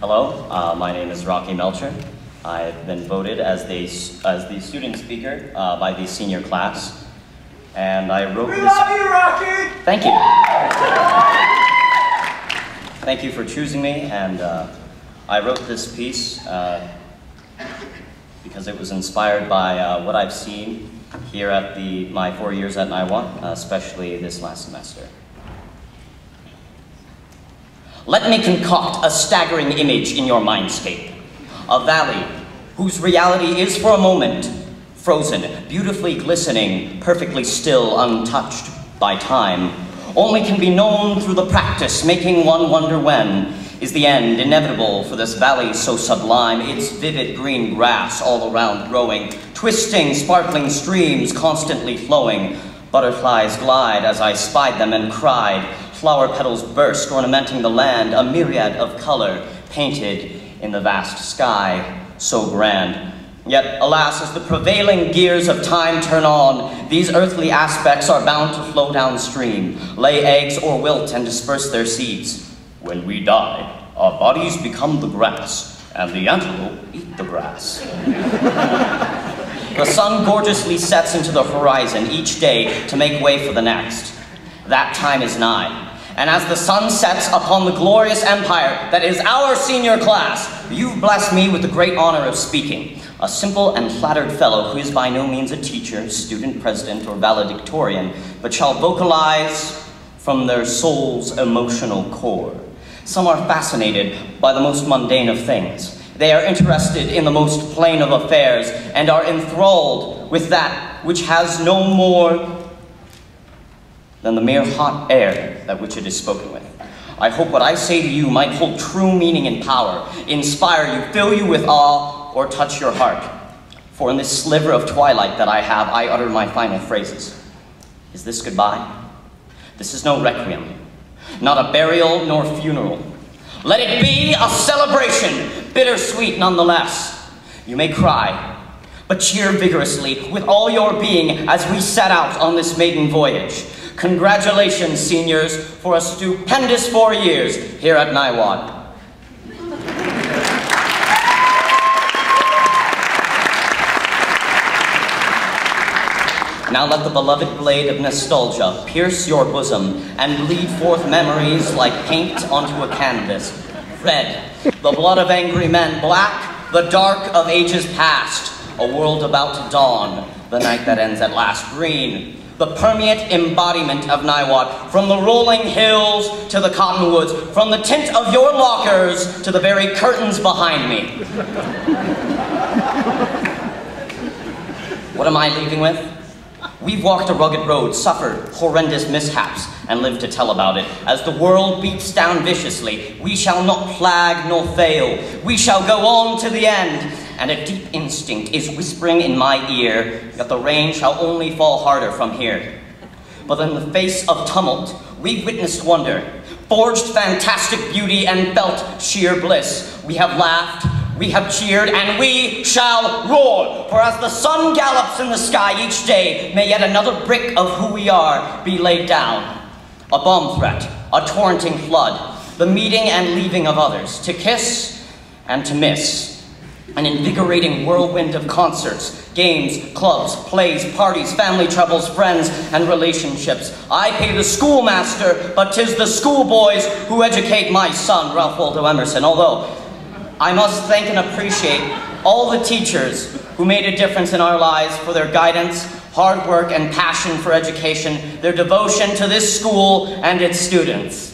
Hello, my name is Rocky Melcher. I've been voted as the student speaker by the senior class, and I wrote We love you, Rocky! Thank you. Thank you for choosing me, and I wrote this piece because it was inspired by what I've seen here at my 4 years at Niwot, especially this last semester. Let me concoct a staggering image in your mindscape. A valley whose reality is for a moment frozen, beautifully glistening, perfectly still, untouched by time, only can be known through the practice, making one wonder when is the end inevitable for this valley so sublime, its vivid green grass all around growing, twisting, sparkling streams constantly flowing. Butterflies glide as I spied them and cried. Flower petals burst, ornamenting the land, a myriad of color painted in the vast sky, so grand. Yet, alas, as the prevailing gears of time turn on, these earthly aspects are bound to flow downstream, lay eggs or wilt and disperse their seeds. When we die, our bodies become the grass, and the antelope eat the grass. The sun gorgeously sets into the horizon each day to make way for the next. That time is nigh. And as the sun sets upon the glorious empire that is our senior class, you've blessed me with the great honor of speaking. A simple and flattered fellow who is by no means a teacher, student president, or valedictorian, but shall vocalize from their soul's emotional core. Some are fascinated by the most mundane of things. They are interested in the most plain of affairs and are enthralled with that which has no more than the mere hot air that which it is spoken with. I hope what I say to you might hold true meaning and power, inspire you, fill you with awe, or touch your heart. For in this sliver of twilight that I have, I utter my final phrases. Is this goodbye? This is no requiem, not a burial nor funeral. Let it be a celebration, bittersweet nonetheless. You may cry, but cheer vigorously with all your being as we set out on this maiden voyage. Congratulations, seniors, for a stupendous 4 years here at Niwot. Now let the beloved blade of nostalgia pierce your bosom and bleed forth memories like paint onto a canvas. Red, the blood of angry men. Black, the dark of ages past. A world about to dawn, the night that ends at last. Green, the permeate embodiment of Niwot, from the rolling hills to the cottonwoods, from the tint of your lockers to the very curtains behind me. What am I leaving with? We've walked a rugged road, suffered horrendous mishaps, and lived to tell about it. As the world beats down viciously, we shall not flag nor fail. We shall go on to the end. And a deep instinct is whispering in my ear that the rain shall only fall harder from here. But in the face of tumult, we've witnessed wonder, forged fantastic beauty, and felt sheer bliss. We have laughed, we have cheered, and we shall roar. For as the sun gallops in the sky each day, may yet another brick of who we are be laid down. A bomb threat, a torrenting flood, the meeting and leaving of others, to kiss and to miss. An invigorating whirlwind of concerts, games, clubs, plays, parties, family troubles, friends, and relationships. I pay the schoolmaster, but 'tis the schoolboys who educate my son, Ralph Waldo Emerson. Although I must thank and appreciate all the teachers who made a difference in our lives for their guidance, hard work, and passion for education, their devotion to this school and its students.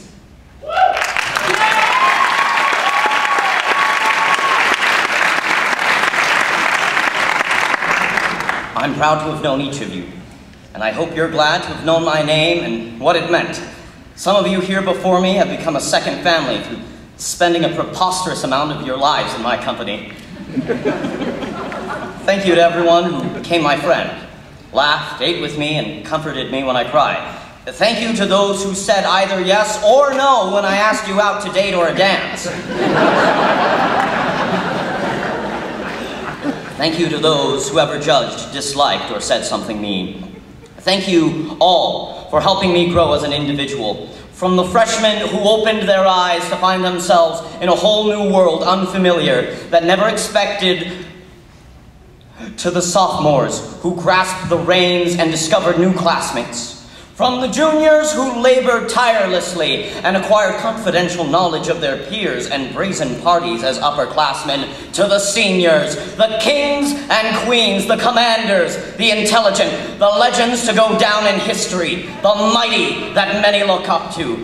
I'm proud to have known each of you, and I hope you're glad to have known my name and what it meant. Some of you here before me have become a second family through spending a preposterous amount of your lives in my company. Thank you to everyone who became my friend, laughed, ate with me, and comforted me when I cried. Thank you to those who said either yes or no when I asked you out to date or a dance. Thank you to those who ever judged, disliked, or said something mean. Thank you all for helping me grow as an individual, From the freshmen who opened their eyes to find themselves in a whole new world, unfamiliar, that never expected, to the sophomores who grasped the reins and discovered new classmates. From the juniors who labored tirelessly and acquired confidential knowledge of their peers and brazen parties as upperclassmen, to the seniors, the kings and queens, the commanders, the intelligent, the legends to go down in history, the mighty that many look up to,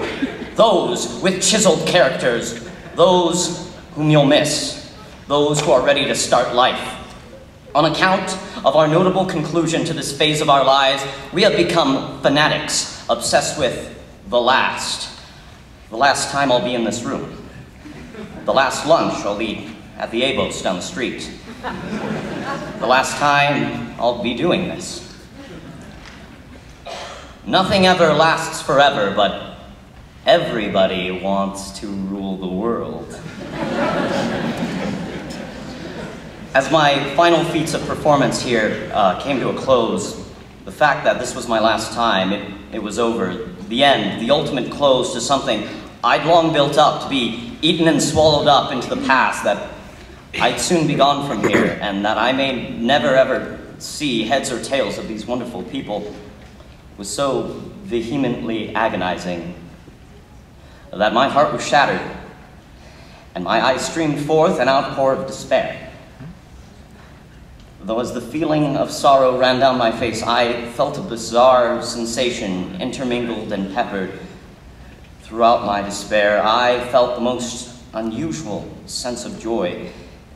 those with chiseled characters, those whom you'll miss, those who are ready to start life. On account of our notable conclusion to this phase of our lives, we have become fanatics, obsessed with the last time I'll be in this room, the last lunch I'll eat at the Abos down the street, the last time I'll be doing this. Nothing ever lasts forever, but everybody wants to rule the world. As my final feats of performance here came to a close, the fact that this was my last time, it was over. The end, the ultimate close to something I'd long built up to be eaten and swallowed up into the past, that I'd soon be gone from here, and that I may never ever see heads or tails of these wonderful people, was so vehemently agonizing that my heart was shattered, and my eyes streamed forth an outpour of despair. Though as the feeling of sorrow ran down my face, I felt a bizarre sensation intermingled and peppered throughout my despair. I felt the most unusual sense of joy,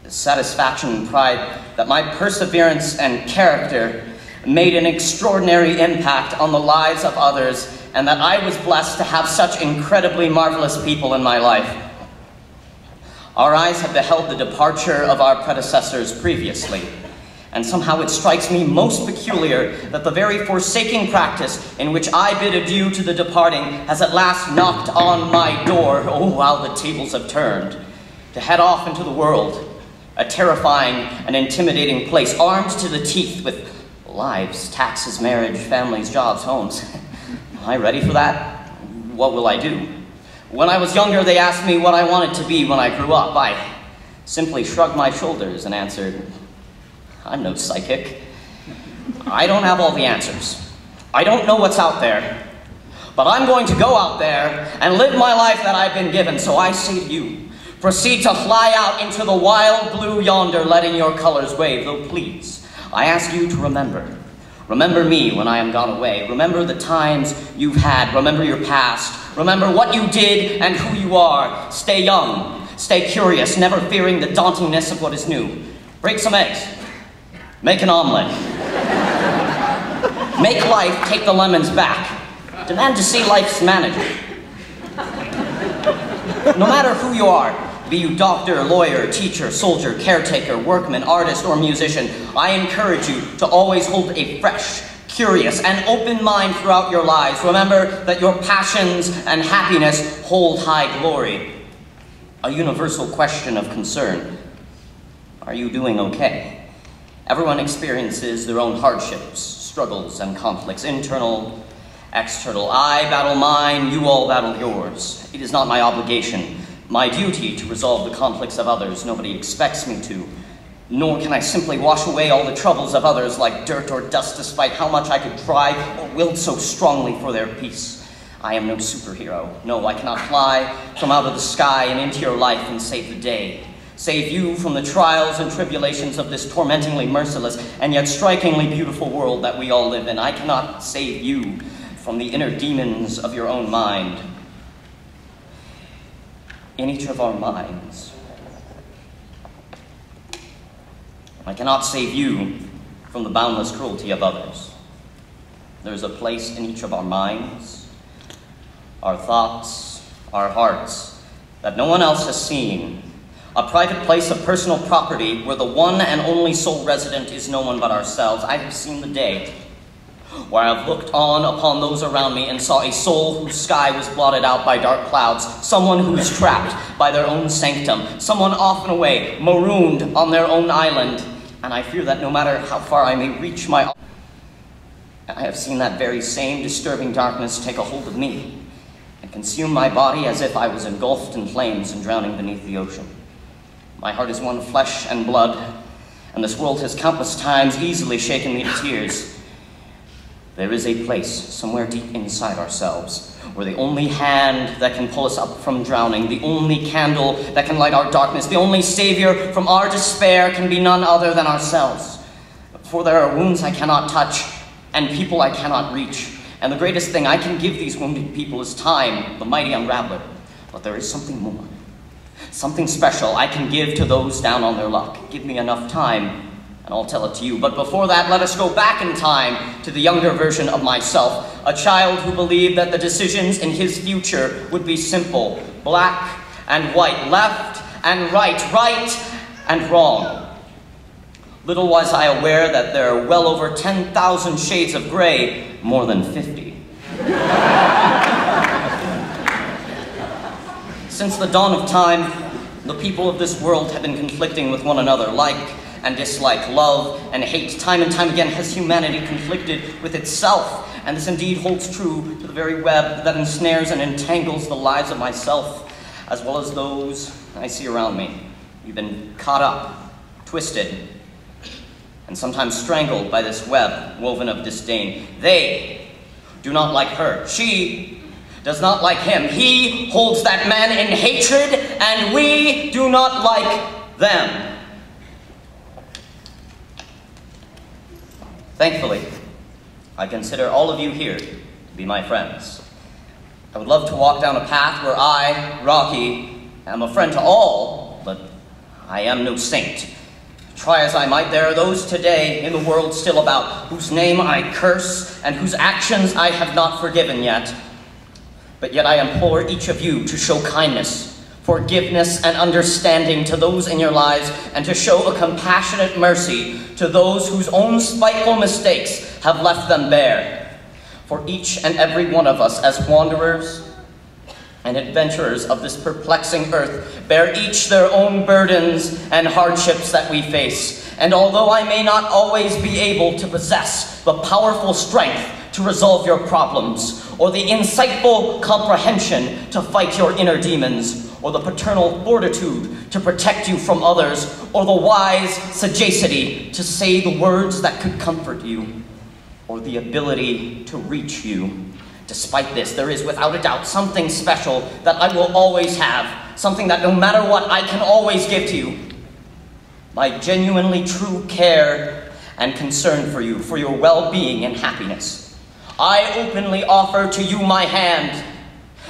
satisfaction and pride that my perseverance and character made an extraordinary impact on the lives of others, and that I was blessed to have such incredibly marvelous people in my life. Our eyes have beheld the departure of our predecessors previously, and somehow it strikes me most peculiar that the very forsaking practice in which I bid adieu to the departing has at last knocked on my door. Oh, how the tables have turned. To head off into the world, a terrifying and intimidating place, armed to the teeth with lives, taxes, marriage, families, jobs, homes. Am I ready for that? What will I do? When I was younger, they asked me what I wanted to be when I grew up. I simply shrugged my shoulders and answered, I'm no psychic. I don't have all the answers. I don't know what's out there. But I'm going to go out there and live my life that I've been given. So I say to you, proceed to fly out into the wild blue yonder, letting your colors wave. Though please, I ask you to remember. Remember me when I am gone away. Remember the times you've had. Remember your past. Remember what you did and who you are. Stay young. Stay curious, never fearing the dauntingness of what is new. Break some eggs. Make an omelet. Make life take the lemons back. Demand to see life's manager. No matter who you are, be you doctor, lawyer, teacher, soldier, caretaker, workman, artist, or musician, I encourage you to always hold a fresh, curious, and open mind throughout your lives. Remember that your passions and happiness hold high glory. A universal question of concern. Are you doing okay? Everyone experiences their own hardships, struggles, and conflicts, internal, external. I battle mine, you all battle yours. It is not my obligation, my duty to resolve the conflicts of others. Nobody expects me to. Nor can I simply wash away all the troubles of others like dirt or dust, despite how much I could try or willed so strongly for their peace. I am no superhero. No, I cannot fly from out of the sky and into your life and save the day. Save you from the trials and tribulations of this tormentingly merciless and yet strikingly beautiful world that we all live in. I cannot save you from the inner demons of your own mind. In each of our minds. I cannot save you from the boundless cruelty of others. There is a place in each of our minds, our thoughts, our hearts, that no one else has seen. A private place of personal property where the one and only sole resident is no one but ourselves. I have seen the day where I have looked on upon those around me and saw a soul whose sky was blotted out by dark clouds, someone who is trapped by their own sanctum, someone off and away, marooned on their own island, and I fear that no matter how far I may reach I have seen that very same disturbing darkness take a hold of me and consume my body as if I was engulfed in flames and drowning beneath the ocean. My heart is one of flesh and blood, and this world has countless times easily shaken me to tears. There is a place somewhere deep inside ourselves where the only hand that can pull us up from drowning, the only candle that can light our darkness, the only savior from our despair can be none other than ourselves. For there are wounds I cannot touch and people I cannot reach. And the greatest thing I can give these wounded people is time, the mighty unraveler. But there is something more. Something special I can give to those down on their luck. Give me enough time, and I'll tell it to you. But before that, let us go back in time to the younger version of myself, a child who believed that the decisions in his future would be simple, black and white, left and right, right and wrong. Little was I aware that there are well over 10,000 shades of gray, more than 50. Since the dawn of time, the people of this world have been conflicting with one another, like and dislike, love and hate. Time and time again has humanity conflicted with itself, and this indeed holds true to the very web that ensnares and entangles the lives of myself, as well as those I see around me. We've been caught up, twisted, and sometimes strangled by this web woven of disdain. They do not like her. She does not like him. He holds that man in hatred, and we do not like them. Thankfully, I consider all of you here to be my friends. I would love to walk down a path where I, Rocky, am a friend to all, but I am no saint. Try as I might, there are those today in the world still about, whose name I curse and whose actions I have not forgiven yet. But yet I implore each of you to show kindness, forgiveness, and understanding to those in your lives, and to show a compassionate mercy to those whose own spiteful mistakes have left them bare. For each and every one of us, as wanderers and adventurers of this perplexing earth, bear each their own burdens and hardships that we face. And although I may not always be able to possess the powerful strength to resolve your problems, or the insightful comprehension to fight your inner demons, or the paternal fortitude to protect you from others, or the wise sagacity to say the words that could comfort you, or the ability to reach you, despite this, there is without a doubt something special that I will always have, something that no matter what I can always give to you. My genuinely true care and concern for you, for your well-being and happiness. I openly offer to you my hand,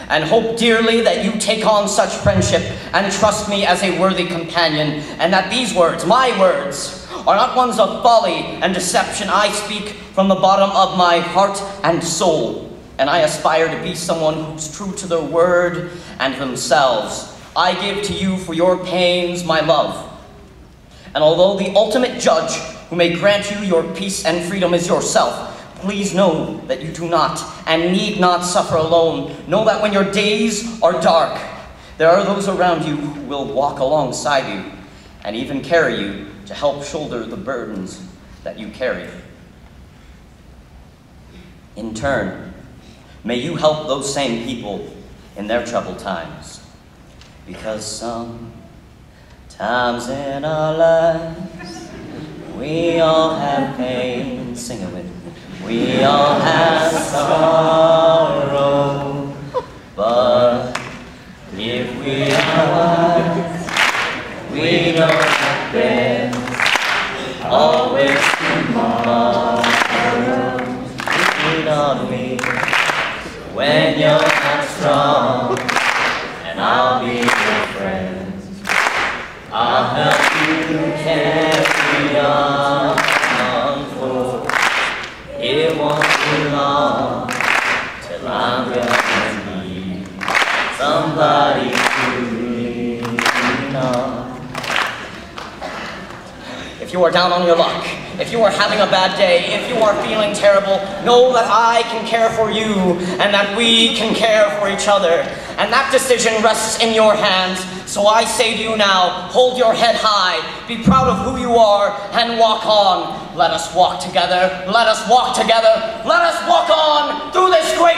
and hope dearly that you take on such friendship and trust me as a worthy companion, and that these words, my words, are not ones of folly and deception. I speak from the bottom of my heart and soul, and I aspire to be someone who's true to their word and themselves. I give to you for your pains my love. And although the ultimate judge who may grant you your peace and freedom is yourself, please know that you do not and need not suffer alone. Know that when your days are dark, there are those around you who will walk alongside you and even carry you to help shoulder the burdens that you carry. In turn, may you help those same people in their troubled times. Because sometimes in our lives, we all have pain. Sing it with me. We all have sorrow, but if we are wise, we know that there's always tomorrow. Lean on me when you're not strong, and I'll be your friend. I'll help you carry on, for it won't be long till I'm gonna need somebody to lean on. If you are down on your luck, if you are having a bad day, if you are feeling terrible, know that I can care for you and that we can care for each other. And that decision rests in your hands. So I say to you now, hold your head high, be proud of who you are, and walk on. Let us walk together, let us walk together, let us walk on through this great